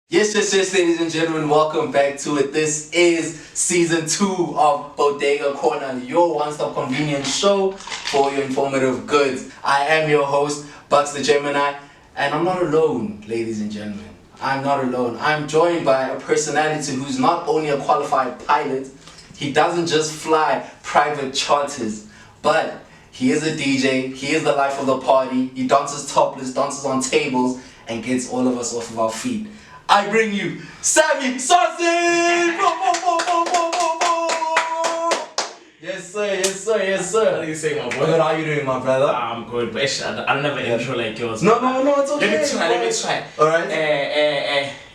Yes, ladies and gentlemen, welcome back to it. This is season 2 of Bodega Corner, your one-stop convenience show for your informative goods. I am your host, Buks the Gemini, and I'm not alone, ladies and gentlemen. I'm not alone. I'm joined by a personality who's not only a qualified pilot, he doesn't just fly private charters, but he is a DJ, he is the life of the party, he dances topless, dances on tables, and gets all of us off of our feet. I bring you Sammy Saucee! Yes sir, yes sir, yes sir. What are you saying, my boy? Good, how are you doing, my brother? I'm good, but I don't have an intro like yours. No, it's okay. Let me try. Alright.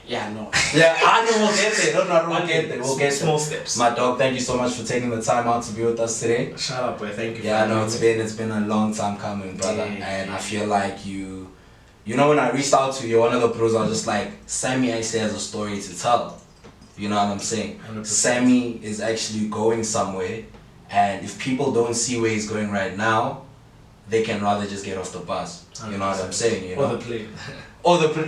Yeah, no. Yeah, I know we'll get there. We'll get there. We'll get small there. steps. My dog, thank you so much for taking the time out to be with us today. Shut up, boy. Thank you. Yeah, I know it's been a long time coming, brother. Yeah. And I feel like you know, when I reached out to you, one of the pros, I was just like, Sammy actually has a story to tell. You know what I'm saying? 100%. Sammy is actually going somewhere, and if people don't see where he's going right now, they can rather just get off the bus. 100%. You know what I'm saying? You know? Or the plane. Or the plane.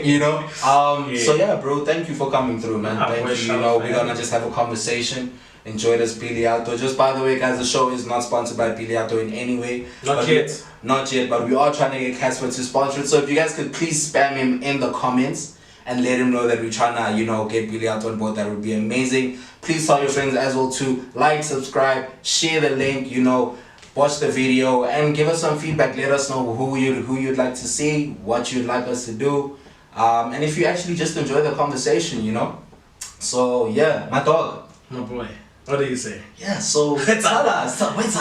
You know? Yeah. So yeah, bro, thank you for coming through, man. Thank you. You know, we're gonna just have a conversation. Enjoy this Biliato. Just by the way, guys, the show is not sponsored by Biliato in any way. Not yet. Not yet, but we are trying to get Casper to sponsor it. So if you guys could please spam him in the comments and let him know that we're trying to, you know, get Biliato on board, that would be amazing. Please tell your friends as well to like, subscribe, share the link, you know, watch the video and give us some feedback. Let us know who you'd like to see, what you'd like us to do. And if you actually just enjoy the conversation, you know. So yeah, my dog. My boy. What do you say? Yeah, so tell us. This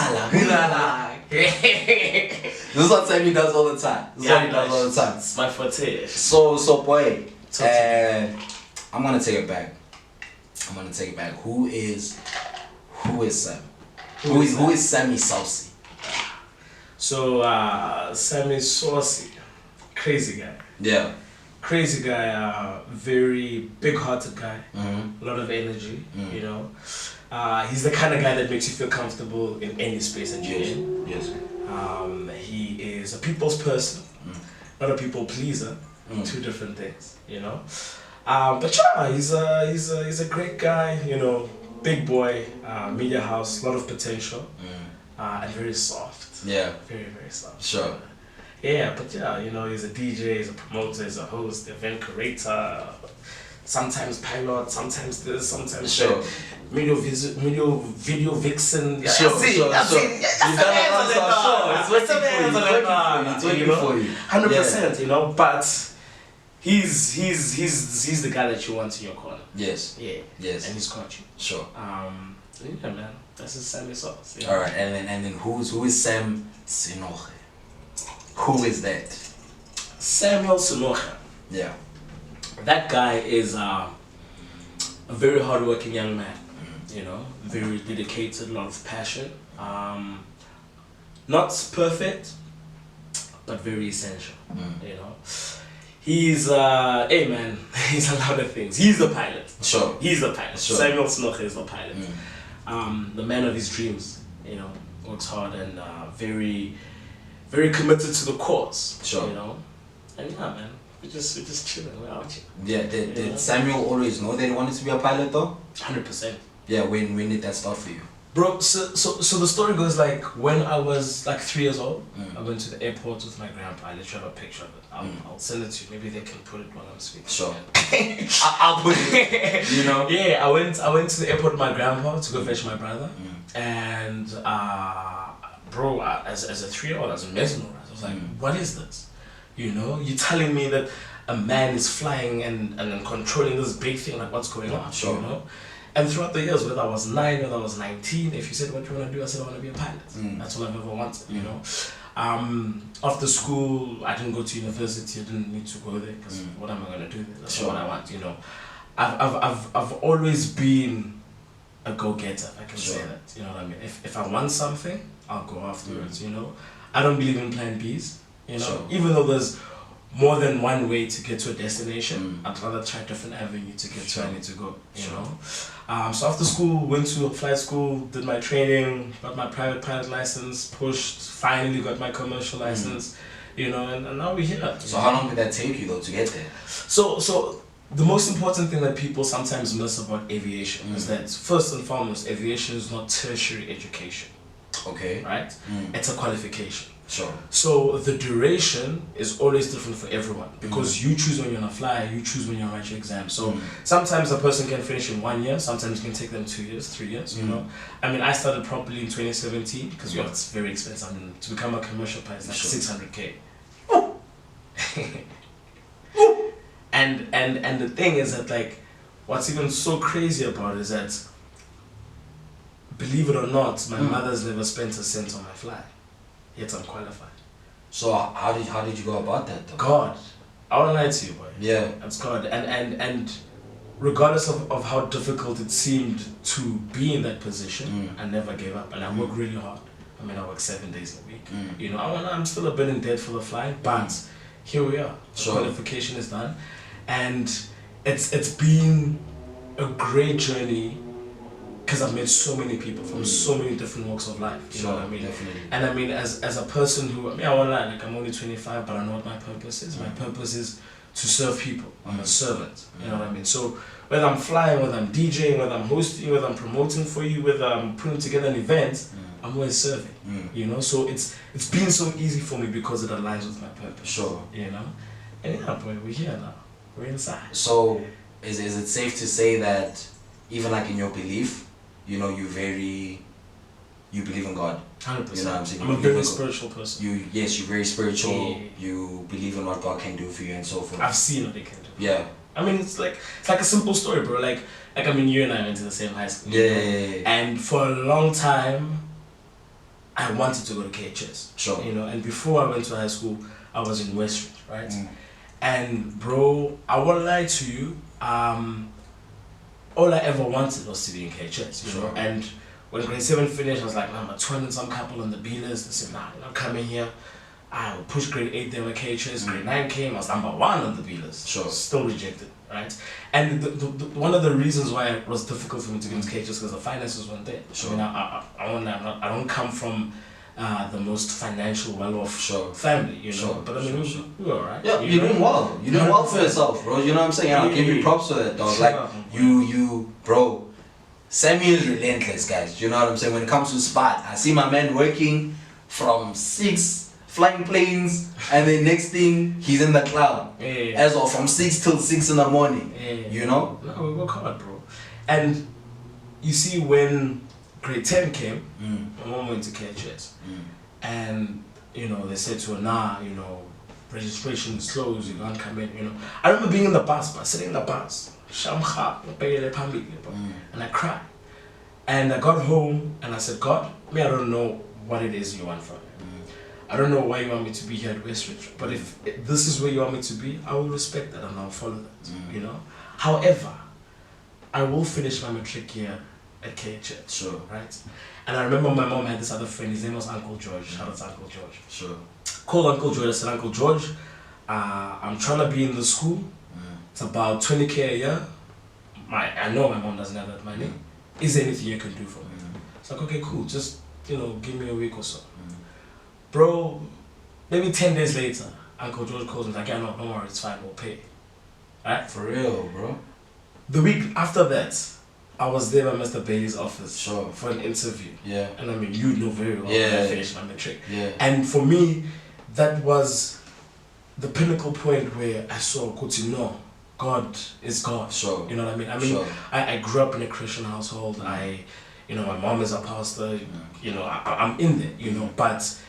is what Sammy does all the time. This is what he does all the time. It's my forte. So boy, I'm gonna take it back. Who is Sam? Who is Sammy Saucee? So Sammy Saucee, crazy guy. Yeah. Crazy guy, very big-hearted guy, Mm-hmm. a lot of energy, you know. He's the kind of guy that makes you feel comfortable in any space that you're in. Yes. He is a people's person, not a people pleaser. Two different things, you know. But yeah, he's a great guy, you know. Big boy, media house, a lot of potential, and very soft. Yeah. Very soft. Sure. Yeah, but yeah, you know, he's a DJ, he's a promoter, he's a host, event curator, sometimes pilot, sometimes this, sometimes sure. that. Video vixen. Yeah, Sure. You've done It's working for you. 100%, you know, but he's the guy that you want in your corner. Yes. Yeah. Yes. And he's caught you. Sure. Yeah, man. That's his Sammy Saucee. Yeah. All right, and then who is Sam Saucee? Who is that? Samuel Saucee. Yeah. That guy is a very hardworking young man, you know, very dedicated, a lot of passion. Not perfect, but very essential, you know. He's, hey man, he's a lot of things. He's the pilot. Sure. He's the pilot. Sure. Samuel Saucee is the pilot. The man of his dreams, you know, works hard and very committed to the cause. Sure. You know, and yeah, man, we're just chilling. We're out here. Yeah. Did Samuel always know that he wanted to be a pilot though? 100%. Yeah. When did that start for you? Bro, so the story goes like when I was like 3 years old, I went to the airport with my grandpa. I literally have a picture of it. I'll send it to you. Maybe they can put it while I'm speaking. Sure. I'll put it. You know. Yeah, I went to the airport with my grandpa to go fetch my brother, and bro, as a 3-year-old, I was mesmerized. I was like, what is this? You know, you're telling me that a man is flying and controlling this big thing. Like, what's going on? Sure. You know. And throughout the years, whether I was 9, whether I was 19, if you said what you want to do, I said I want to be a pilot. That's all I've ever wanted, you know. After school, I didn't go to university. I didn't need to go there because what am I going to do there? That's not what I want, you know. I've always been a go-getter, if I can say that. You know what I mean? If I want something, I'll go afterwards, you know. I don't believe in plan Bs, you know. Sure. Even though there's more than one way to get to a destination, I'd rather try a different avenue to get to where I need to go, you know. So after school, went to flight school, did my training, got my private pilot license, pushed, finally got my commercial license, you know, and now we're here. So how long did that take you though to get there? So the most important thing that people sometimes miss about aviation is that first and foremost, aviation is not tertiary education. Okay. Right? It's a qualification. Sure. So the duration is always different for everyone because you choose when you're gonna fly, you choose when you're gonna write your exam. So sometimes a person can finish in 1 year, sometimes it can take them 2 years, 3 years, you know. I mean, I started properly in 2017 because it's very expensive. I mean, to become a commercial pilot is like 600K. And the thing is that, like, what's even so crazy about it is that, believe it or not, my mother's never spent a cent on my fly. Yet I'm qualified. So how did you go about that though? God. I won't lie to you, boy. Yeah. It's God. And regardless of how difficult it seemed to be in that position, I never gave up. And I worked really hard. I mean, I work 7 days a week. You know, I'm still a bit in debt for the flying, but here we are. The qualification is done. And it's been a great journey because I've met so many people from so many different walks of life. You know what I mean? Definitely. And I mean, as a person who, I mean, I won't lie, like, I'm only 25, but I know what my purpose is. My purpose is to serve people. I'm a servant. You know what I mean? So whether I'm flying, whether I'm DJing, whether I'm hosting, whether I'm promoting for you, whether I'm putting together an event, I'm always serving. You know, so it's been so easy for me because it aligns with my purpose. Sure. You know? And yeah, boy, we're here now. We're inside. So is it safe to say that even like in your belief, you know, you believe in God? 100%. You know what I'm saying? I'm a very spiritual person. You're very spiritual. Yeah. You believe in what God can do for you and so forth. I've seen what He can do. Yeah. I mean, it's like a simple story, bro. Like I mean, you and I went to the same high school. Yeah. And for a long time, I wanted to go to KHS. Sure. You know, and before I went to high school, I was in Westridge, right? And bro, I won't lie to you. All I ever wanted was to be in KHS, you know. And when grade 7 finished, I was like, I'm a 20 some couple on the B list. I said, nah, I'm coming here. I would push grade 8 there with KHS. Grade 9 came, I was number 1 on the B list. Sure. Still rejected, right? And the one of the reasons why it was difficult for me to get into KHS because the finances weren't there. Sure. I mean, I don't come from the most financial well-off family, you know. But I mean, we were alright. Yeah, you're doing well. You're doing well for yourself, bro. You know what I'm saying? And I'll give you props for that, dog. Like, bro, Sammy is relentless, guys. You know what I'm saying? When it comes to spot, I see my man working from 6 flying planes, and then next thing, he's in the cloud. As of from 6 till 6 in the morning. You know? No, we work hard, bro. And you see, when grade 10 came, my mom went to KHS. And, you know, they said to her, nah, you know, registration is closed, you can't come in, you know. I remember being in the bus, sitting in the bus, and I cried. And I got home and I said, God, I don't know what it is you want from me. I don't know why you want me to be here at Westridge, but if this is where you want me to be, I will respect that and I'll follow that, you know. However, I will finish my matric year at KHS. Sure. Right? And I remember my mom had this other friend, his name was Uncle George. Shout out to Uncle George. Sure. Called Uncle George. I said, Uncle George, I'm trying to be in the school. It's about 20K a year. I know my mom doesn't have that money. Is there anything you can do for me? It's like, okay, cool. Just, you know, give me a week or so. Bro, maybe 10 days later, Uncle George calls me like, yeah, no, don't worry, it's fine, we'll pay. Right? For real, bro. The week after that, I was there by Mr. Bailey's office for an interview. Yeah. And I mean, you know very well when I finished my matric. Yeah. And for me, that was the pinnacle point where I saw, no, God is God. Sure. You know what I mean? I mean, I grew up in a Christian household. You know, my mom is a pastor. You know, I'm in there, you know, but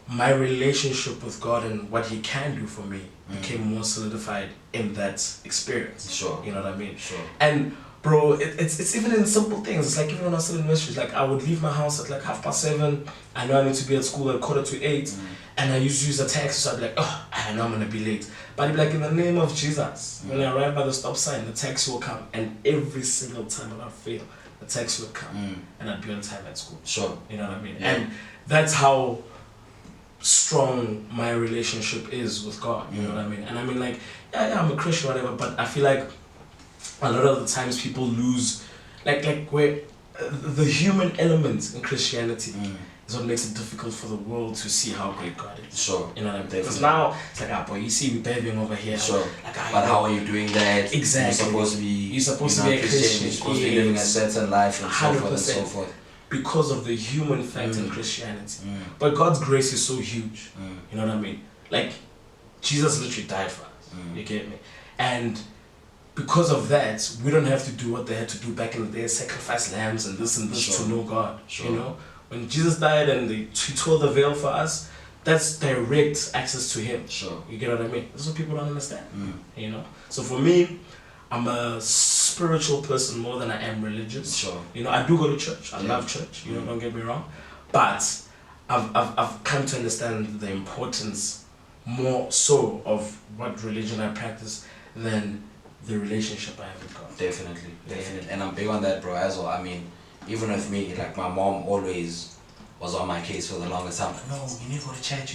my relationship with God and what He can do for me became more solidified in that experience. Sure. You know what I mean? Sure. And bro, it's even in simple things. It's like even when I was still in Westridge, like I would leave my house at like 7:30. I know I need to be at school at 7:45, and I used to use a taxi, so I'd be like, oh, I know I'm gonna be late. But I'd be like, in the name of Jesus, when I arrive by the stop sign, the taxi will come, and every single time without fail, the taxi would come, and I'd be on time at school. Sure. You know what I mean? Yeah. And that's how strong my relationship is with God. You know what I mean? And I mean, like, yeah, I'm a Christian, whatever, but I feel like a lot of the times people lose, like where the human element in Christianity is what makes it difficult for the world to see how great God is. Sure. You know what I mean? Because now it's like, boy, you see me behaving over here. Sure. Like, but how are you doing that? Exactly. You're supposed to be a Christian. You're supposed to be living a certain life and so forth and so forth. Because of the human fact in Christianity. But God's grace is so huge. You know what I mean? Like, Jesus literally died for us. You get me? And because of that, we don't have to do what they had to do back in the day, sacrifice lambs and this to know God. You know? When Jesus died and he tore the veil for us, that's direct access to Him. Sure. You get what I mean? That's what people don't understand. You know? So for me, I'm a spiritual person more than I am religious. Sure. You know, I do go to church. I love church. You know, don't get me wrong. But I've come to understand the importance more so of what religion I practice than the relationship I have with God. Definitely. And I'm big on that, bro, as well. I mean, even with me, like my mom always was on my case for the longest time. No, you need to go to church,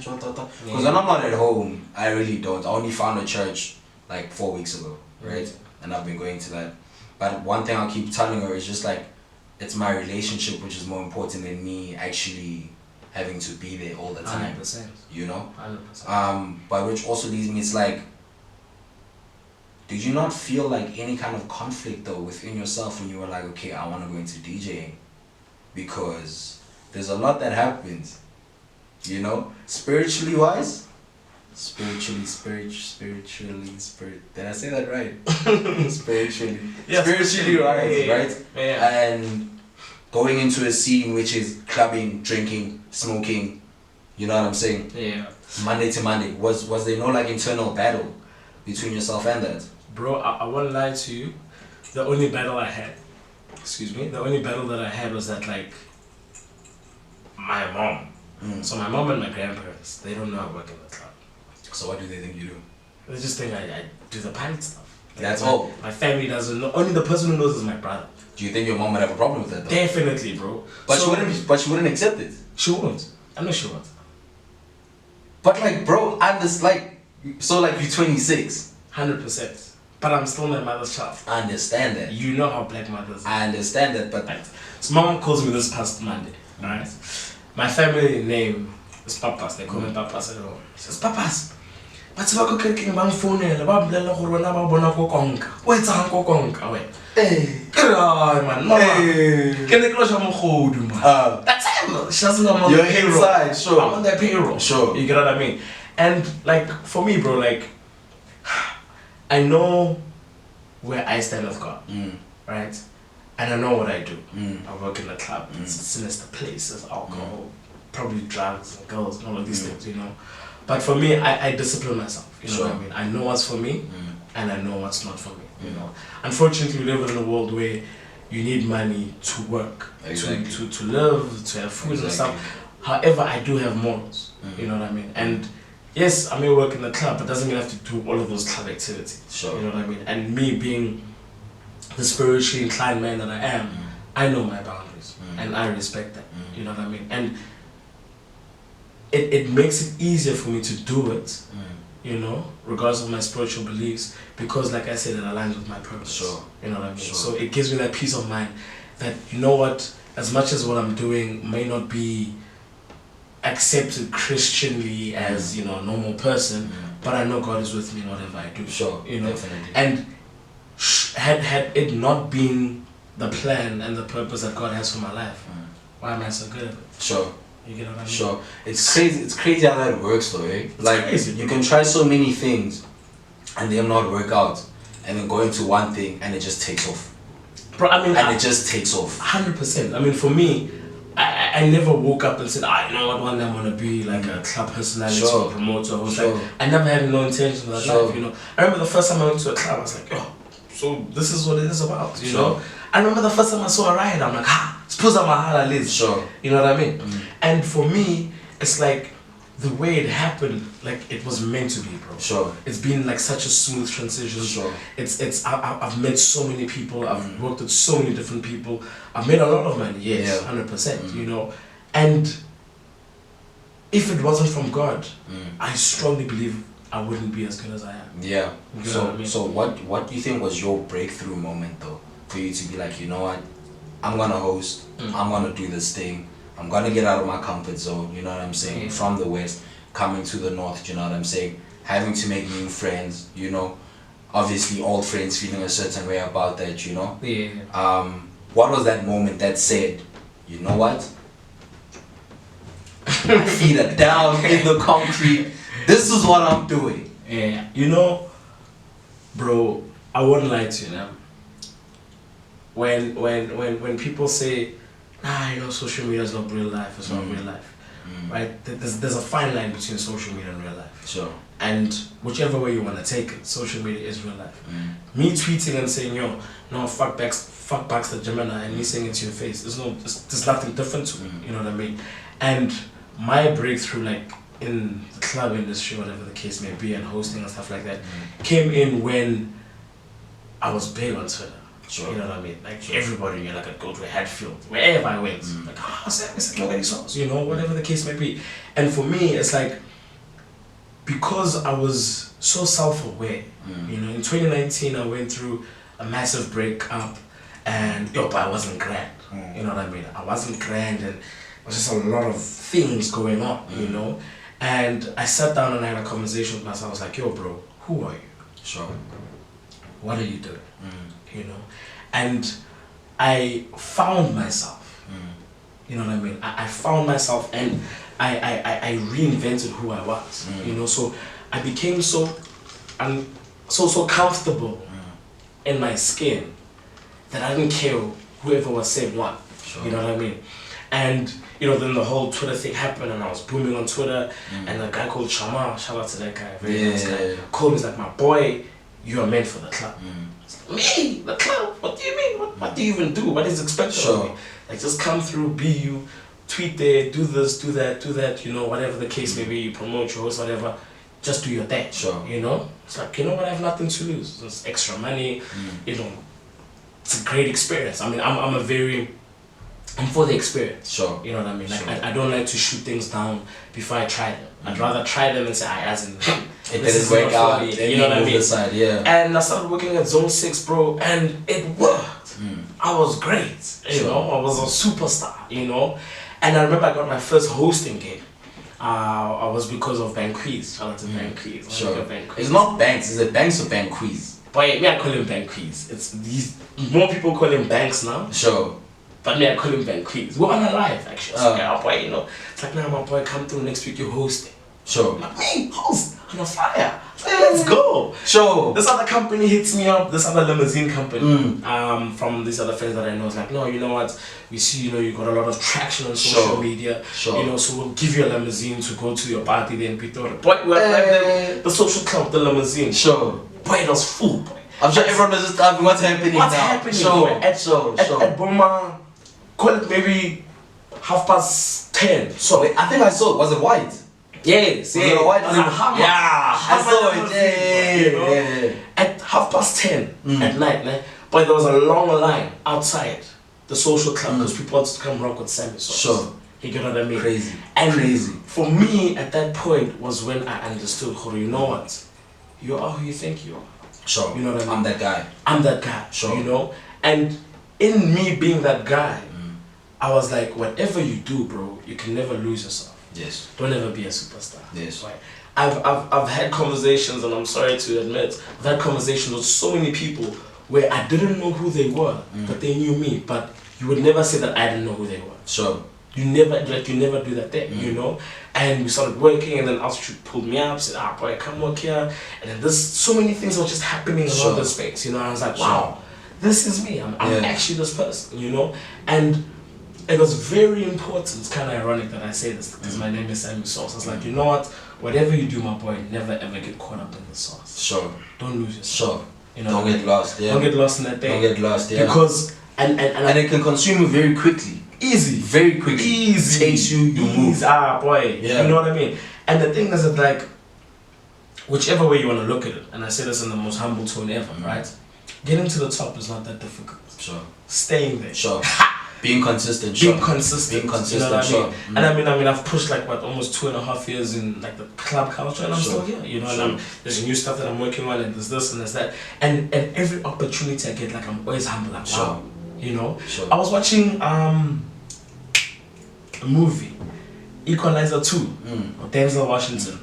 Because when I'm not at home, I really don't. I only found a church like 4 weeks ago, right? And I've been going to that. But one thing I'll keep telling her is just like, it's my relationship which is more important than me actually having to be there all the time. 100%. You know? 100%. But which also leads me, it's like, did you not feel like any kind of conflict though within yourself when you were like, okay, I want to go into DJing? Because there's a lot that happens, you know, spiritually wise. Did I say that right? Spiritually. Yes. Spiritually wise, Yeah. right? Yeah. And going into a scene which is clubbing, drinking, smoking, you know what I'm saying? Yeah. Monday to Monday. Was there no like internal battle between yourself and that? Bro, I won't lie to you. The only battle I had, the only battle that I had was that like, my mom. So my mom and my grandparents, they don't know I work in the club. So what do they think you do? They just think I do the pilot stuff. Like, That's all. My family doesn't know. Only the person who knows is my brother. Do you think your mom would have a problem with that though? Definitely, bro. But she wouldn't accept it. She won't. I know she won't. But like, bro, I'm just like, so like you're 26. 100%. But I'm still my mother's child. I understand that. You know how black mothers are. I understand that, but... Right. So mom calls me this past Monday, right? My family name is Papas. They call me Papas at home. She says, Papas, what's about cooking bang phone? About the Lorona Bonako Konka. What's Uncle Konka? Wait. Hey, man, mama. Can they close your mouth, man? That's him. She doesn't know I'm on the payroll. Inside, sure. I'm on their payroll. Sure. You get what I mean? And like, for me, bro, like, I know where I stand with God, right? And I know what I do. I work in a club. It's a sinister place. There's alcohol, probably drugs and girls and all of these things, you know. But for me, I discipline myself. You know what I mean? I know what's for me, and I know what's not for me. You know. Unfortunately, we live in a world where you need money to work, to live, to have food and stuff. However, I do have morals. You know what I mean? And yes, I may work in the club, but doesn't mean I have to do all of those club activities. Sure. You know what I mean? And me being the spiritually inclined man that I am, I know my boundaries and I respect that. You know what I mean? And it makes it easier for me to do it, you know, regardless of my spiritual beliefs, because like I said, it aligns with my purpose. Sure. You know what I mean? Sure. So it gives me that peace of mind that, you know what, as much as what I'm doing may not be accepted Christianly as, you know, a normal person, but I know God is with me in whatever I do. Sure, you know? definitely. And had it not been the plan and the purpose that God has for my life, why am I so good at it? Sure. You get what I mean? Sure. It's crazy. It's crazy how that works, though, eh? Like crazy, you can try so many things, and them not work out, and then go into one thing, and it just takes off. Bro, I mean, it just takes off. 100%. I mean, for me, I never woke up and said, you know what, one day I'm gonna be like a club personality or a promoter. Like, I never had no intention of that life, you know. I remember the first time I went to a club, I was like, so this is what it is about, you know. I remember the first time I saw a riot, I'm like, suppose I'm a halal. Sure. You know what I mean? And for me, it's like the way it happened, like it was meant to be, bro. Sure. It's been like such a smooth transition. Sure. I've met so many people. I've worked with so many different people. I've made a lot of money. Yes, 100%. You know, and if it wasn't from God, I strongly believe I wouldn't be as good as I am. Yeah. You know what I mean? So what do you think was your breakthrough moment though, for you to be like, you know what, I'm gonna host. I'm gonna do this thing. I'm gonna get out of my comfort zone, you know what I'm saying? Yeah. From the West, coming to the North, you know what I'm saying? Having to make new friends, you know? Obviously, old friends feeling a certain way about that, you know? Yeah. What was that moment that said, you know what? My feet are down in the concrete. This is what I'm doing. Yeah. You know, bro, I won't lie to you now. When people say, you know, social media is not real life, it's not real life. Right? There's a fine line between social media and real life. Sure. And whichever way you want to take it, social media is real life. Me tweeting and saying, yo, no, fuck Baxter Gemini, and me saying it to your face, there's nothing different to it, you know what I mean? And my breakthrough, like, in the club industry, whatever the case may be, and hosting and stuff like that, came in when I was big on Twitter. Sure. You know what I mean? Like, everybody knew, like, I'd go to a Hatfield, wherever I went. Like, Sammy Saucee, you know, whatever the case may be. And for me, it's like, because I was so self-aware, you know, in 2019, I went through a massive breakup, and, but I wasn't grand. You know what I mean? I wasn't grand, and there was just a lot of things going on, you know? And I sat down and I had a conversation with myself. I was like, yo, bro, who are you? Sure. What are you doing? You know? And I found myself. You know what I mean? I found myself, and I reinvented who I was. You know, so I became so comfortable in my skin that I didn't care whoever was saying what. Sure. You know what I mean? And you know, then the whole Twitter thing happened, and I was booming on Twitter, and a guy called Shama, shout out to that guy, very nice guy, called me, he's like, my boy, you are meant for the club. Me? The club? What do you mean? What do you even do? What is expected of me? Like, just come through, be you, tweet there, do this, do that, you know, whatever the case may be, you promote your host, whatever, just do your thing. Sure. You know? It's like, you know what, I have nothing to lose. There's extra money, you know, it's a great experience. I mean, I'm for the experience. Sure. You know what I mean? Like, sure. I don't like to shoot things down before I try them. I'd rather try them and say, as in, it didn't work out. You know what I mean? Side, yeah. And I started working at Zone 6, bro, and it worked. I was great. You know, I was a superstar, you know? And I remember I got my first hosting gig. I was because of Banquiz. Shout out to Banquiz. Sure. It's not Banks, is it Banks or Banquiz? But me, I call him Banquiz. It's these more people call him Banks now. Sure. But me, I call him Banquiz. We're on a live, actually. So my boy, you know, it's like, now my boy, come through next week, you're hosting. Sure. I'm like, hey, host, on a flyer. Like, let's go. Sure. This other company hits me up, this other limousine company, from these other friends that I know. It's like, no, you know what? We see, you know, you got a lot of traction on social media. Sure. You know, so we'll give you a limousine to go to your party there in Pitor. Boy, we're like the social club, the limousine. Sure. Boy, it was full, boy. I'm sure everyone was just asking what's happening What's now. happening? Sure. At Boma, call it maybe 10:30. So wait, I think I saw it. Was it white? Yes, was it a white? Yeah, I saw it. Yeah. At 10:30 at night, but there was a long line outside the social club because people wanted to come rock with Sammy Saucee. Sure. You get what I mean? Crazy. And for me, at that point, was when I understood, you know what? You are who you think you are. Sure. You know what I mean? I'm that guy. I'm that guy. Sure. You know? And in me being that guy, I was like, whatever you do, bro, you can never lose yourself. Yes. Don't ever be a superstar. Yes. Right? I've had conversations, and I'm sorry to admit, I've had conversations with so many people where I didn't know who they were, but they knew me. But you would never say that I didn't know who they were. Sure. You never do that thing, you know? And we started working, and then Altitude pulled me up, said, boy, come work here. And then there's so many things were just happening around the space, you know? I was like, wow, this is me. I'm actually this person, you know? And it was very important. It's kind of ironic that I say this because my name is Sammy Saucee. I was like, you know what? Whatever you do, my boy, never ever get caught up in the sauce. Sure. Don't lose yourself. Sure. You know, don't get lost. Yeah. Don't get lost in that thing. Don't get lost. Yeah. Because and it can consume you very quickly. Easy. Very quickly. Easy. Takes you move. Boy. Yeah. You know what I mean? And the thing is that, like, whichever way you want to look at it, and I say this in the most humble tone ever, right? Getting to the top is not that difficult. Sure. Staying there. Sure. Being consistent. Being consistent. Being consistent. You know what sure. I mean? And I mean, I've pushed like almost 2.5 years in like the club culture, and I'm still here. You know, and there's new stuff that I'm working on, and there's this and there's that, and every opportunity I get, like, I'm always humble. Like, wow. You know. Sure. I was watching movie, Equalizer 2, with Denzel Washington.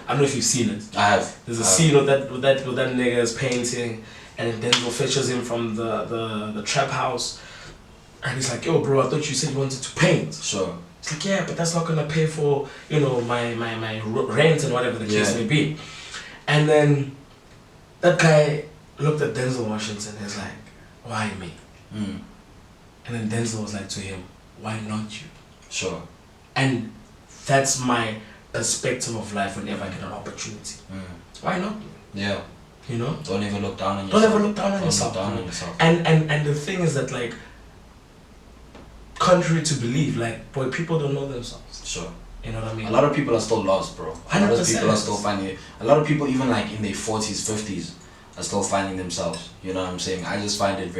I don't know if you've seen it. I have. There's a scene with that nigga is painting, and then Denzel fetches him from the trap house, and he's like, "Yo, bro, I thought you said you wanted to paint." Sure. It's like, yeah, but that's not gonna pay for my rent and whatever the case may be. And then that guy looked at Denzel Washington and was like, "Why me?" And then Denzel was like to him, "Why not you?" Sure. And that's my perspective of life whenever I get an opportunity. Why not? Yeah. You know? Don't ever look down on yourself. Don't ever look down on yourself. And the thing is that, like, contrary to belief, like, boy, people don't know themselves. Sure. You know what I mean? A lot of people are still lost, bro. 100%. A lot of people are still finding it. A lot of people, even like in their 40s, 50s, are still finding themselves. You know what I'm saying? I just find it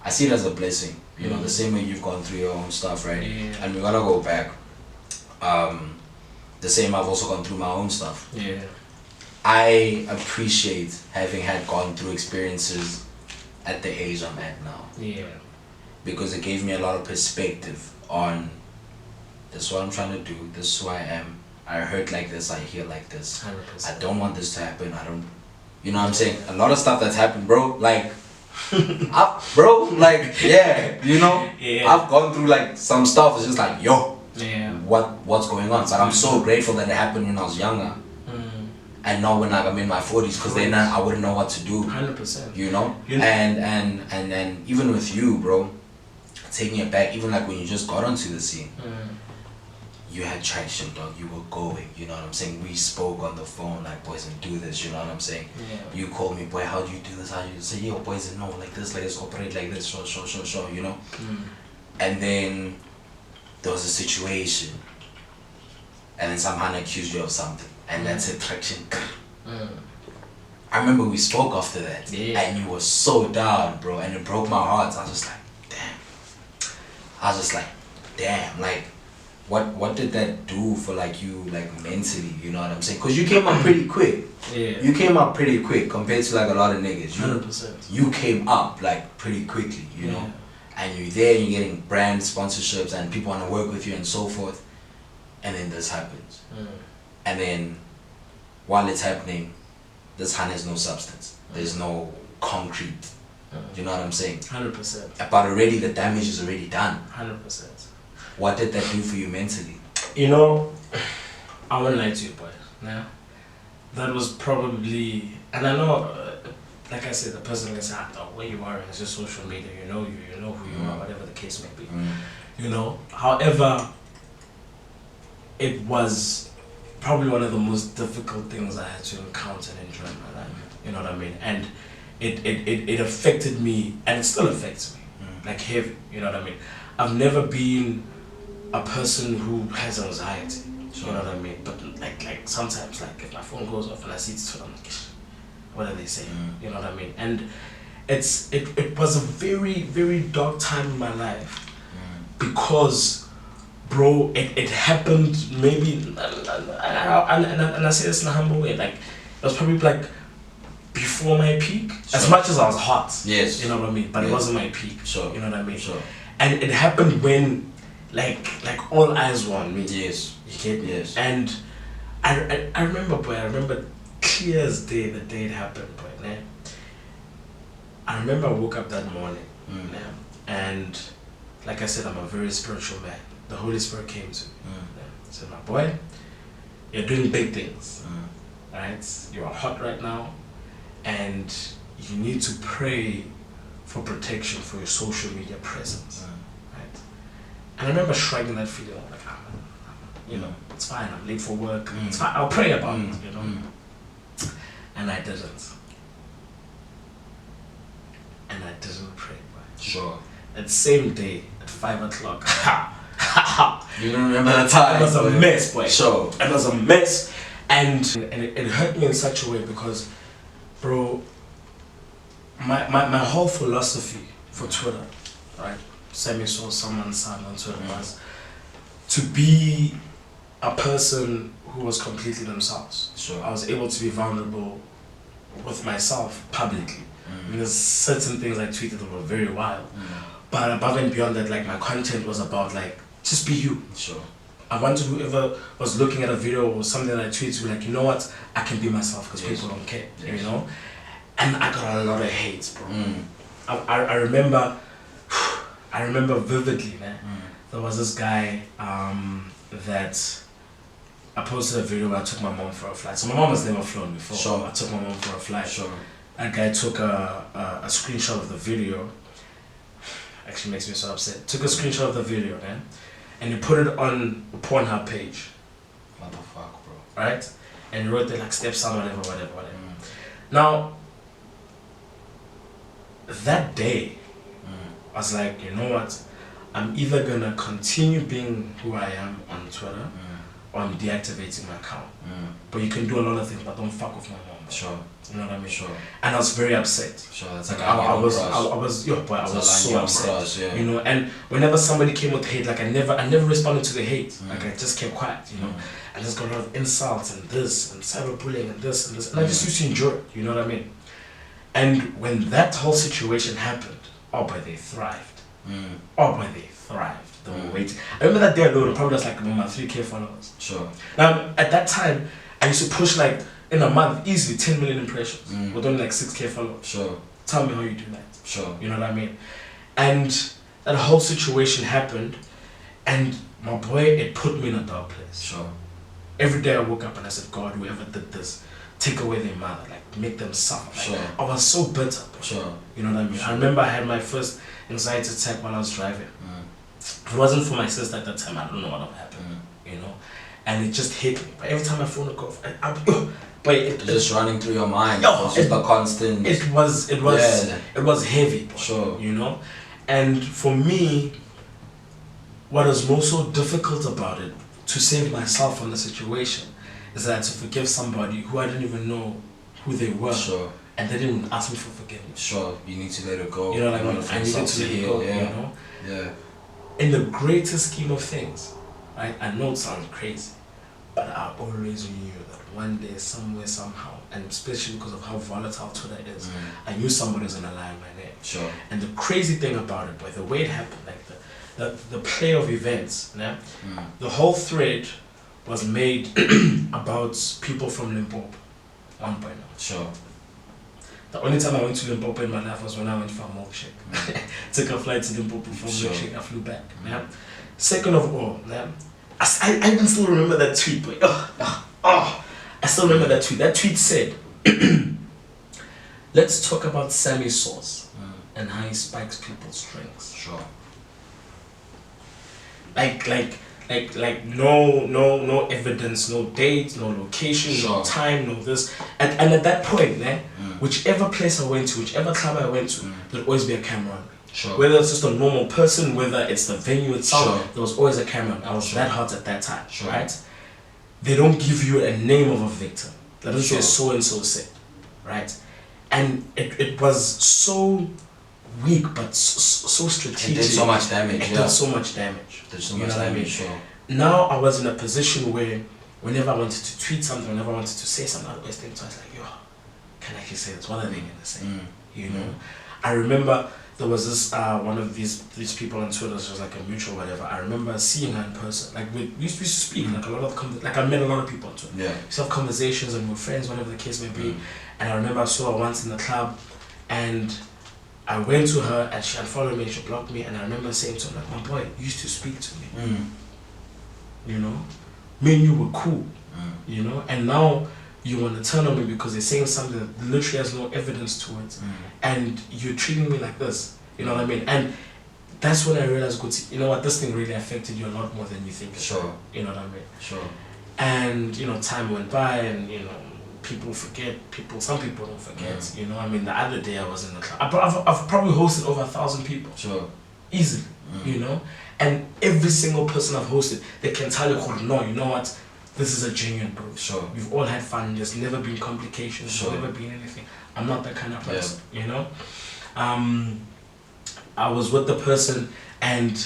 I see it as a blessing. You know, the same way you've gone through your own stuff, right? Yeah. And we're gonna go back. The same, I've also gone through my own stuff. Yeah. I appreciate having gone through experiences at the age I'm at now. Yeah. Because it gave me a lot of perspective on this is what I'm trying to do, this is who I am. I hurt like this, I heal like this. 100%. I don't want this to happen. You know what I'm saying? A lot of stuff that's happened, bro. Like, yeah, you know? Yeah. I've gone through like some stuff. It's just like, yo, yeah. What's going on? So I'm so grateful that it happened when I was younger. And not when I'm in my 40s, because then I wouldn't know what to do. 100%. You know? And even with you, bro, taking it back, even like when you just got onto the scene, you had traction, dog. You were going, you know what I'm saying? We spoke on the phone, like, boys, and do this, you know what I'm saying? Yeah. You called me, boy, how do you do this? How do you say, yo, boys, no, like this, like this, operate like this, sure, you know? And then there was a situation, and then someone accused you of something, and that's it, traction. I remember we spoke after that, and you were so down, bro, and it broke my heart. I was just like, damn, like, what did that do for like you, like mentally, you know what I'm saying? Because you came up pretty quick. Yeah. You came up pretty quick compared to like a lot of niggas. 100%. You came up like pretty quickly, you know? And you're there, you're getting brand sponsorships and people want to work with you and so forth. And then this happens. And then while it's happening, this hand has no substance. There's no concrete. You know what I'm saying? 100%. But already the damage is already done. 100%. What did that do for you mentally? You know, I won't lie to you, boy. Yeah, that was probably, and I know, like I said, the person can say, where you are is just social media. You know who you are, whatever the case may be. You know. However, it was probably one of the most difficult things I had to encounter and enjoy in my life. You know what I mean? And it affected me, and it still affects me, like heavy. You know what I mean? I've never been a person who has anxiety, you know what I mean? But like sometimes, like if my phone goes off and I see it's Twitter, I'm like, what are they saying? You know what I mean? And it was a very, very dark time in my life because, bro, it happened maybe, and I say this in a humble way, like it was probably like before my peak, as much as I was hot. Yes. You know what I mean? But it wasn't my peak. Sure. You know what I mean? Sure. And it happened when like all eyes were on me. Yes. You get me? Yes. And I remember, boy, clear as day the day it happened, boy. Né? I remember I woke up that morning, né? And like I said, I'm a very spiritual man. The Holy Spirit came to me. He said, my boy, you're doing big things. Right? You are hot right now, and you need to pray for protection for your social media presence. Right? And I remember shrugging that feeling, like, you know, it's fine, I'm late for work, it's fine, I'll pray about it, you know. And I didn't. And I didn't pray. Right? Sure. That same day at 5 o'clock. You don't remember the time? It was a mess, boy. Sure. It was a mess, and it hurt me in such a way because, bro, my whole philosophy for Twitter, right? Sammy Saucee, someone's son on Twitter, was to be a person who was completely themselves. Sure. I was able to be vulnerable with myself publicly. I mean, there's certain things I tweeted that were very wild, But above and beyond that, like, my content was about, like, just be you. Sure. I wanted whoever was looking at a video or something that I tweeted to be like, you know what, I can be myself because people don't care, you know? And I got a lot of hate, bro. I remember vividly, man. There was this guy that I posted a video where I took my mom for a flight. So my mom has never flown before. Sure. I took my mom for a flight. Sure. That guy took a screenshot of the video. Actually makes me so upset. Took a screenshot of the video, man. And he put it on the Pornhub page. What the fuck, bro? Right? And he wrote there like stepson, whatever. Now, that day, I was like, you know what? I'm either gonna continue being who I am on Twitter or I'm deactivating my account. But you can do a lot of things, but don't fuck with my mom. Sure. You know what I mean? Sure. And I was very upset. Sure. It's Like like I was so upset. Cross, yeah. You know, and whenever somebody came with hate, like I never responded to the hate. Like I just kept quiet, you know. I just got a lot of insults and this and cyberbullying and this and this, and I just used to enjoy it. You know what I mean? And when that whole situation happened, oh boy, they thrived. Oh boy, they thrived. They were waiting. I remember that day alone, probably was like my 3K followers. Sure. Now at that time, I used to push like in a month easily 10 million impressions with only like 6K followers. Sure. Tell me how you do that. Sure. You know what I mean? And that whole situation happened, and my boy, it put me in a dark place. Sure. Every day I woke up and I said, God, whoever did this, take away their mother, like make them suffer. Like, Sure. I was so bitter. Bro. Sure. You know what I mean? Sure. I remember I had my first anxiety attack while I was driving. If it wasn't for my sister at that time, I don't know what would happen. You know? And it just hit me. But every time my phone would go off, but it just running through your mind. Yo, It's just a constant. It was heavy. Bro, sure. You know? And for me, what was most so difficult about it, to save myself from the situation, is that to forgive somebody who I didn't even know who they were. Sure. And they didn't ask me for forgiveness. Sure. You need to let it go. You know what I mean? I needed to let it go, yeah. you know? Yeah. In the greater scheme of things, right? I know it sounds crazy, but I always knew that one day, somewhere, somehow, and especially because of how volatile Twitter is, I knew somebody was gonna lie on my name. Sure. And the crazy thing about it, boy, the way it happened, like the play of events, yeah? The whole thread was made about people from Limpopo, 1.0. Sure. The only time I went to Limpopo in my life was when I went for a milkshake. Took a flight to Limpopo for a milkshake, I flew back. Yeah? Second of all, yeah, I even still remember that tweet, boy. I still remember that tweet. That tweet said, let's talk about Sammy Saucee and how he spikes people's drinks. Sure. Like no evidence, no date, no location, no time, no this. And at that point, whichever place I went to, whichever club I went to, there'd always be a camera on. Sure. Whether it's just a normal person, whether it's the venue itself, there was always a camera on. I was that hot at that time, right? They don't give you a name of a victim. They don't say so and so said, right? And it was so weak, but so strategic. It did so much damage. It did so much damage. Did so much damage. Sure. Now I was in a position where, whenever I wanted to tweet something, whenever I wanted to say something, I'd always think twice, like, yo, can I actually say this? What are they gonna say? You know. I remember there was this one of these people on Twitter, she was like a mutual whatever. I remember seeing her in person. Like we used to speak, like a lot of like I met a lot of people on Twitter. Yeah. We used to have conversations and we were friends, whatever the case may be. And I remember I saw her once in the club, and I went to her and she unfollowed me and she blocked me. And I remember saying to her, like, my boy, you used to speak to me. You know, me and you were cool. You know, and now you want to turn on me because they're saying something that literally has no evidence to it, and you're treating me like this. You know what I mean? And that's when I realized, you know what, this thing really affected you a lot more than you think. Sure. You know what I mean? Sure. And you know, time went by, and you know, people forget. Some people don't forget. You know, I mean, the other day I was in the club. I've probably hosted over 1,000 people. Sure. Easily. You know, and every single person I've hosted, they can tell you, no, you know what, this is a genuine bro. Sure. We've all had fun. There's never been complications. Sure. There's never been anything. I'm not that kind of person. You know. I was with the person, and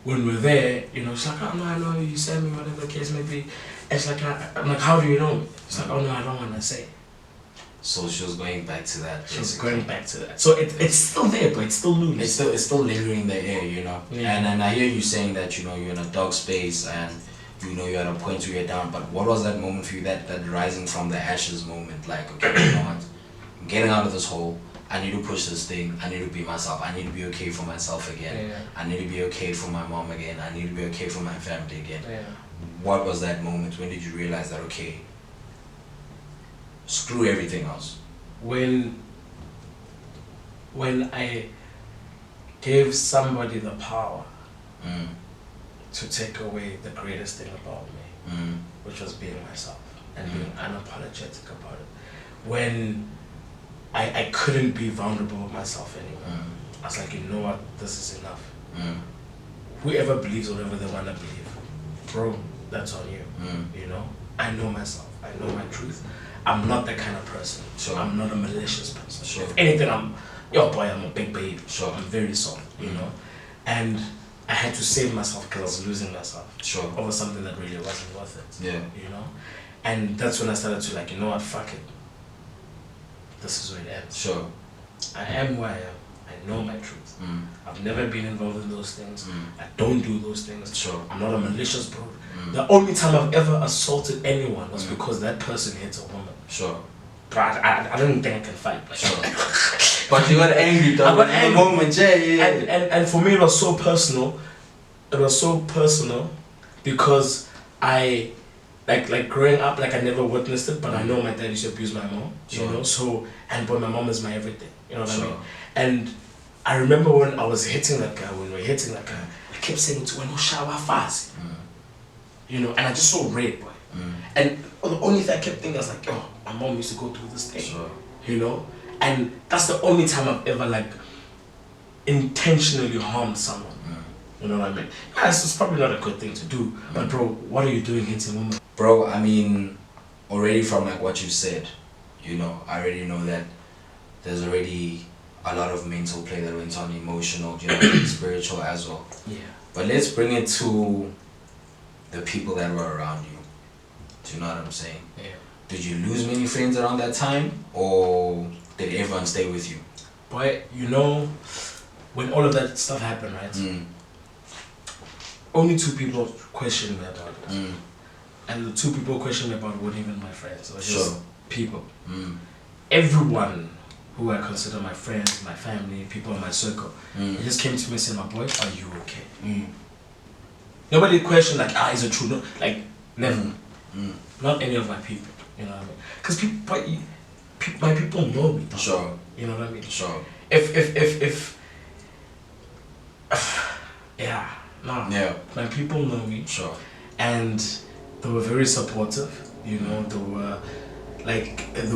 when we're there, you know, it's like, oh no, I know you, send me, whatever the case may be. It's like, I'm like, how do you know me? It's like, oh no, I don't want to say. So she was going back to that. She's going back to that. So it's still there, but it's still loose. It's still lingering in the air, you know. Yeah. And I hear you saying that, you know, you're in a dark space and you know you're at a point where you're down. But what was that moment for you? That rising from the ashes moment, like, okay, you know what? I'm getting out of this hole. I need to push this thing. I need to be myself. I need to be okay for myself again. Yeah. I need to be okay for my mom again. I need to be okay for my family again. Yeah. What was that moment? When did you realize that, okay, screw everything else? When I gave somebody the power to take away the greatest thing about me, which was being myself and being unapologetic about it. When I couldn't be vulnerable with myself anymore. I was like, you know what, this is enough. Whoever believes whatever they want to believe, bro, that's on you. You know, I know myself. I know my truth. I'm not that kind of person. Sure. I'm not a malicious person. Sure. If anything, I'm a big baby. Sure. I'm very soft, you know. And I had to save myself because I was losing myself. Sure. Over something that really wasn't worth it. Yeah. You know? And that's when I started to like, you know what, fuck it. This is where it ends. Sure. I am who I am. I know my truth. I've never been involved in those things. I don't do those things. Sure. I'm not a malicious bro. The only time I've ever assaulted anyone was because that person hit a woman. Sure. But I don't think I can fight. Like, Sure. But you got angry though. I got angry. In the moment, yeah. And for me it was so personal. It was so personal because I like growing up, like I never witnessed it, but I know my dad used to abuse my mom. Sure. You know, so but my mom is my everything. You know what Sure. I mean? And I remember when I was hitting that guy, when we were hitting that guy, I kept saying to him, no shower fast. You know, and I just saw red, boy. And the only thing I kept thinking, I was like, oh, my mom used to go through this thing. Sure. You know? And that's the only time I've ever like intentionally harmed someone. You know what I mean? Yeah, it's probably not a good thing to do. But bro, what are you doing hitting women? Bro, I mean, already from like what you said, you know, I already know that there's already a lot of mental play that went on, emotional, you know, spiritual as well. Yeah. But let's bring it to the people that were around you. Do you know what I'm saying? Yeah. Did you lose many friends around that time, or did everyone stay with you? Boy, you know, when all of that stuff happened, right? Only two people questioned me about it. And the two people questioned me about weren't even my friends. It was just people. Everyone who I consider my friends, my family, people in my circle, they just came to me and said, my boy, are you okay? Nobody questioned like, is it true? No, like, never. Not any of my people, you know what I mean? Because my people know me. Sure. You know what I mean? Sure. If yeah, no. Yeah. My people know me. Sure. And they were very supportive, you know, they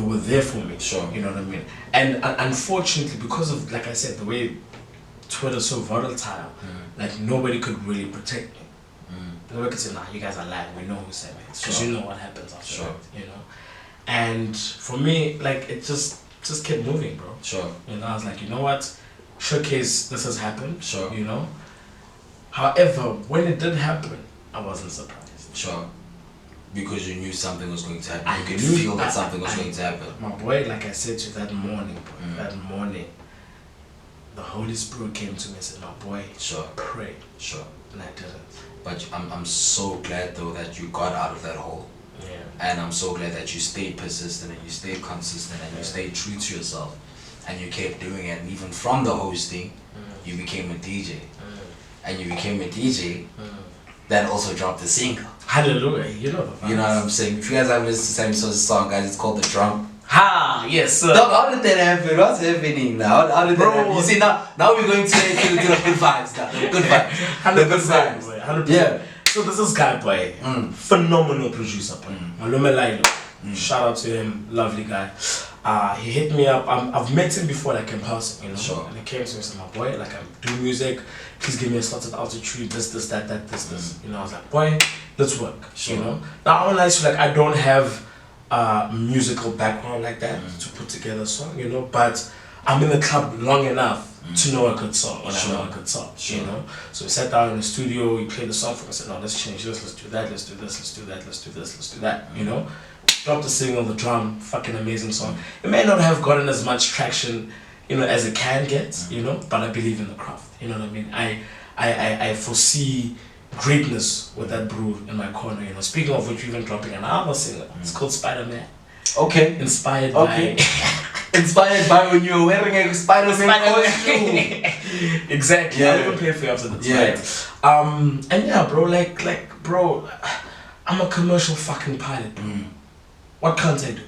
were there for me. Sure. You know what I mean? And unfortunately, because of, like I said, the way Twitter's so volatile, like nobody could really protect me. Nobody could say, nah, you guys are lying, we know who said it. Because you know what happens after that, you know? And for me, like, it just kept moving, bro. Sure. You know, I was like, you know what? Showcase, this has happened. Sure. You know? However, when it did happen, I wasn't surprised. Sure. Because you knew something was going to happen. You could feel that something was going to happen. My boy, like I said to you that morning, boy, that morning, the Holy Spirit came to me and said, my boy, pray. Sure. And I didn't. But I'm so glad though that you got out of that hole. Yeah. And I'm so glad that you stayed persistent and you stayed consistent and you stayed true to yourself. And you kept doing it. And even from the hosting, you became a DJ. And you became a DJ that also dropped a single. Hallelujah. You know the vibes. You know what I'm saying? If you guys haven't listened to Sammy Saucee's song, guys, it's called The Drum. Ha! Yes, sir. Dog, how did that happen? What's happening now? How did that happen? You see, now we're going to the good vibes now. The good vibes. The good vibes. 100%. Yeah. So this is guy, boy. Phenomenal producer, boy. Malume Lilo. Shout out to him. Lovely guy. He hit me up. I've met him before, like in person, you know. Sure. And he came to me and said, my boy, like I'm doing music. Please give me a slot at altitude. This, that, this. You know, I was like, boy, let's work. Sure. You know. Now I realize like I don't have musical background like that to put together a song, you know. But I'm in the club long enough to know a good song when I know a good song, you know. So we sat down in the studio. We played the song for me. I said, no, let's change this. Let's do that. Let's do this. Let's do that. Let's do this. Let's do that. You know. dropped a single, The Drum, fucking amazing song. It may not have gotten as much traction, as it can get, but I believe in the craft. You know what I mean? I foresee greatness with that brew in my corner. Speaking of which, we're even dropping another single. It's called Spider-Man. Okay. Inspired by. Inspired by when you were wearing a Spider-Man costume. Exactly. Yeah. I'll even pay for you after this. Yeah. Right? And yeah, bro, bro, I'm a commercial fucking pilot. What can't I do?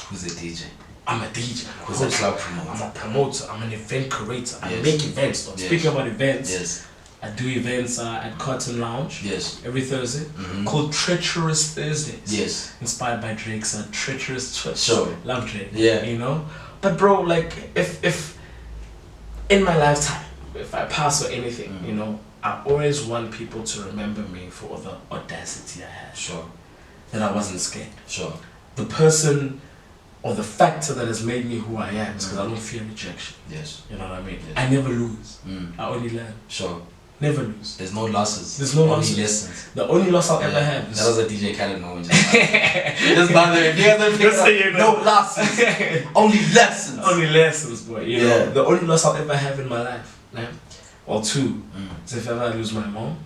Who's a DJ? I'm a DJ. Who's a club promoter? I'm a promoter. I'm an event curator. I Yes. make events. Yes. Speaking about events, yes. I do events at Cotton Lounge. Yes. Every Thursday. Called Treacherous Thursdays. Yes. Inspired by Drake's Treacherous Twist. Sure. Love Drake. Yeah. But bro, if in my lifetime, if I pass or anything, I always want people to remember me for the audacity I had. Sure. That I wasn't scared. Sure. The person or the factor that has made me who I am is because I don't fear rejection. Yes. You know what I mean? Yes. I never lose. I only learn. Sure. Never lose. There's no losses. There's no only losses. lessons. The only loss I'll ever have is... That was a DJ Khaled moment. Just bothering. Just so you know. No losses. Only lessons. Only lessons, boy. You know, the only loss I'll ever have in my life, or two, is if ever I lose my mom,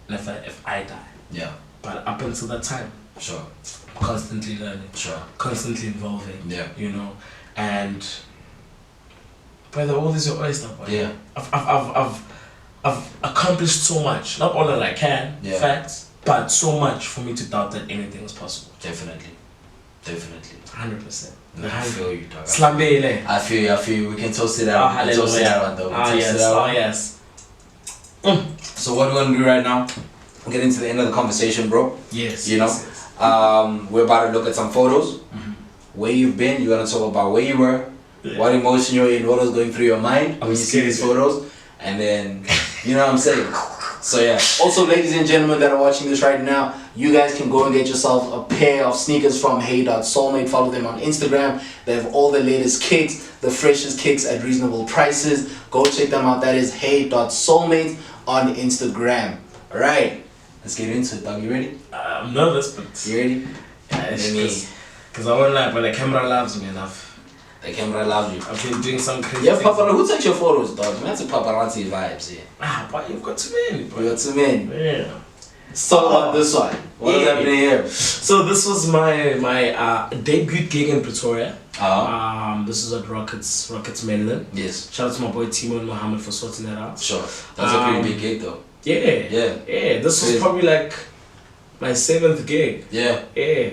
and if I die. Yeah. But up until that time, sure, constantly learning, sure, constantly evolving. Yeah. And brother, all this your oyster, boy. Yeah. I've accomplished so much. Not all that I can, facts, but so much for me to doubt that anything is possible. Definitely. 100%. I feel you, dog. Slambele. I feel you. We can toast it out. Oh, Toast it out, though. Yes. So what we're gonna do right now, we'll get into the end of the conversation, bro. Yes. Yes. We're about to look at some photos. Where you've been. You're gonna talk about where you were, what emotion you're in, what was going through your mind when you see these photos, and then you know what I'm saying. So yeah. Also, ladies and gentlemen that are watching this right now, you guys can go and get yourself a pair of sneakers from Hey.Soulmate. Follow them on Instagram. They have all the latest kicks, the freshest kicks at reasonable prices. Go check them out. That is Hey.Soulmate on Instagram. Alright, let's get into it, dog. You ready? I'm nervous, but... You ready? Because I won't lie, but the camera loves me enough. The camera loves you. I've been doing some crazy things. Who takes your photos, dog? Man, that's a paparazzi vibes here. But you've got too many, bro. You got too many. Yeah. So about this one. What is happening here? So this was my debut gig in Pretoria. This is at Rockets mainland. Yes. Shout out to my boy Timo and Mohammed for sorting that out. Sure. That's a pretty big gig though. Yeah. This was probably like my 7th gig. Yeah. Yeah.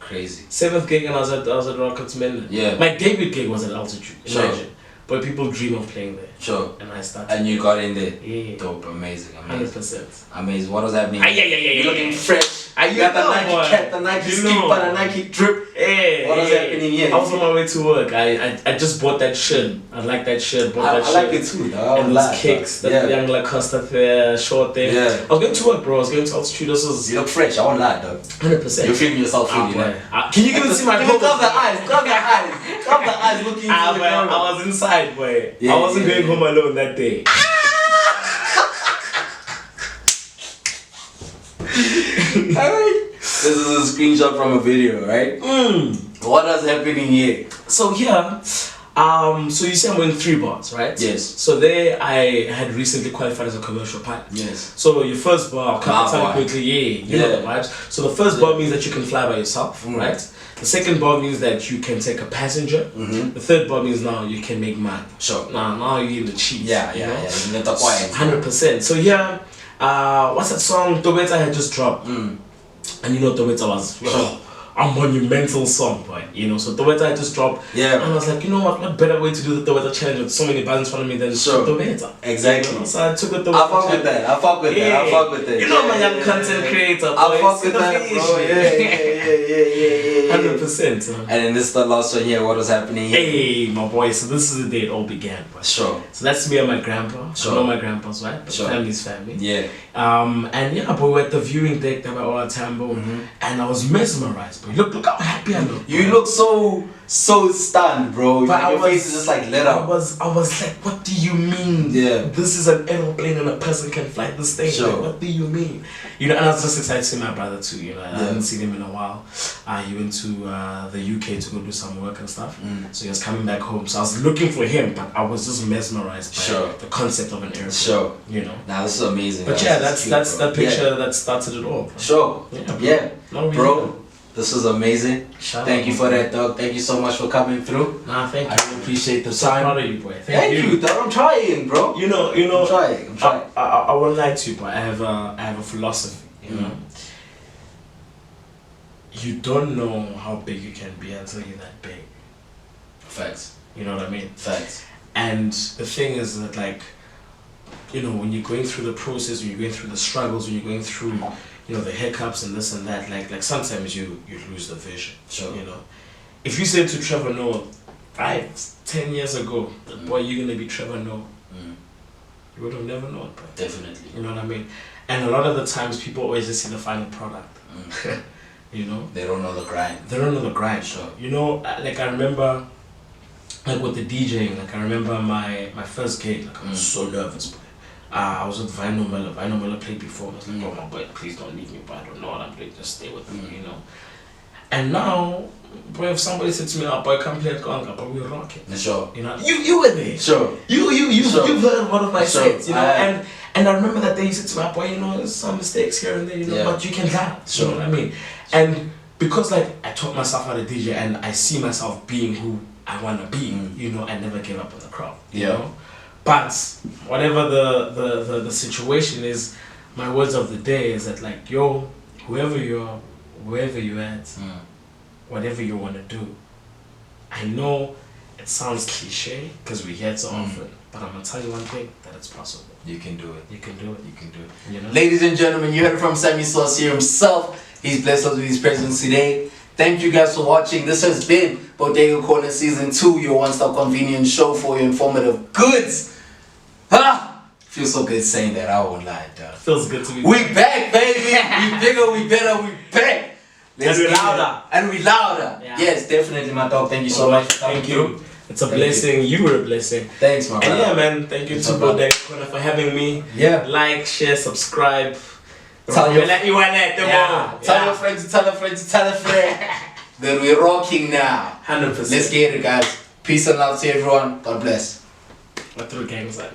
Crazy. 7th gig and I was at Rockets mainland. Yeah. My debut gig was at Altitude. Imagine. Sure. But people dream of playing there. Sure. And I started. And you got in there. Yeah. Dope. Amazing. 100%. Amazing. What was happening? You're looking fresh. You got the Nike cap, the Nike skip, the Nike drip. What was happening here? I was on my way to work. I just bought that shirt. I like that shirt. I like it too. And those kicks, that young Lacoste there, short there. Yeah. I was going to work, bro. I was going to Altitude. You look fresh. I won't lie, dog. 100%. You're feeling yourself fully, man. Can you even see my Cover the eyes. Cover the eyes. Cover the eyes looking into the camera. I was inside, boy. I wasn't going home alone that day. Alright. This is a screenshot from a video, right? What is happening here? So here, so you see I'm wearing 3 bars, right? Yes. So there I had recently qualified as a commercial pilot. Yes. So your first bar, I'll tell you quickly, you know the vibes. So the first bar means that you can fly by yourself, right? The second bar means that you can take a passenger. The third bar means now you can make money. Sure. Now you're in the cheese. Yeah. You need to quiet. 100%. So here, what's that song? Tobeta had just dropped. And you know Tobeta was a monumental song, boy. So Tobeta had just dropped. Yeah. And I was like, you know what better way to do the Tobeta challenge with so many bands in front of me than Tobeta. Exactly. So I took the Tobeta. I fuck with that. You know my young content creator, boy. I fuck with that, bro. Yeah. 100%. And then this is the last one here. What was happening here? Hey, my boy. So this is the day it all began, boy. Sure. So that's me and my grandpa. Sure. I know my grandpa's, right? But sure. Family's family. Yeah. And yeah, boy, we're at the viewing deck there by all Tambo, and I was mesmerized, bro. Look how happy I look. You look so stunned, bro. But your face is just like lit up. I was like, what do you mean? Yeah. This is an aeroplane and a person can fly this thing. Sure. Like, what do you mean? And I was just excited to see my brother too. I hadn't seen him in a while. while. He went to the UK to go do some work and stuff. So he was coming back home. So I was looking for him, but I was just mesmerized by the concept of an airport. Sure. You know. Now this is amazing. But yeah, that's that picture that started it all. Bro. Sure. Yeah. Bro. This is amazing. Thank you for that, dog. Thank you so much for coming through. Nah, thank you. I really appreciate the I'm time. proud of you, boy. Thank you, dog. I'm trying, bro. You know. I'm trying. I won't lie to you, but I have a philosophy. You know, you don't know how big you can be until you're that big. Facts. You know what I mean? Facts. And the thing is that, like, you know, when you're going through the process, when you're going through the struggles, when you're going through, you know, the hiccups and this and that, like sometimes you lose the vision. Sure. You know, if you said to Trevor Noah 5-10 years ago, boy, you're gonna be Trevor Noah, you would have never known, bro. Definitely. You know what I mean? And a lot of the times people always just see the final product. You know? They don't know the grind. They don't know the grind. Sure. You know, like I remember, like with the DJing, like I remember my first gig, like I was so nervous, boy. I was with Vinyl Miller. Vinyl Miller played before. I was like, oh my boy, please don't leave me, but I don't know what I'm doing. Just stay with me, you know. And now, boy, if somebody said to me, oh boy, come play at Gonga, but we're rocking. Sure. You know, you were there. Sure. You've heard one of my sets, you know. I, and I remember that day you said to me, oh boy, you know, there's some mistakes here and there, you know, but you can dance. Sure. You know what I mean? And because like I taught myself how to DJ and I see myself being who I wanna be, you know, I never give up on the crowd. You know? But whatever the situation is, my words of the day is that, like, yo, whoever you are, wherever you're at, whatever you want to do, I know it sounds cliche because we hear it so often, but I'm gonna tell you one thing, that it's possible. You can do it. You can do it. You can do it. You know? Ladies and gentlemen, you heard it from Sammy Saucee himself. He's blessed us with his presence today. Thank you guys for watching. This has been Bodega Corner Season 2, your one-stop convenience show for your informative goods. Feels so good saying that, I won't lie, dog. Feels good to be We back, baby! We bigger, we better, we back! And we louder. And we louder. Yeah. Yes, definitely, my dog. Thank you so much for coming through. It's a blessing. You were a blessing. Thanks, my brother. And yeah, man, thank you to Bodega Corner for having me. Yeah. Like, share, subscribe. Tell your friends to tell a friend to tell a friend. Then we're rocking now. 100%. Let's get it, guys. Peace and love to everyone. God bless. What through gangs like?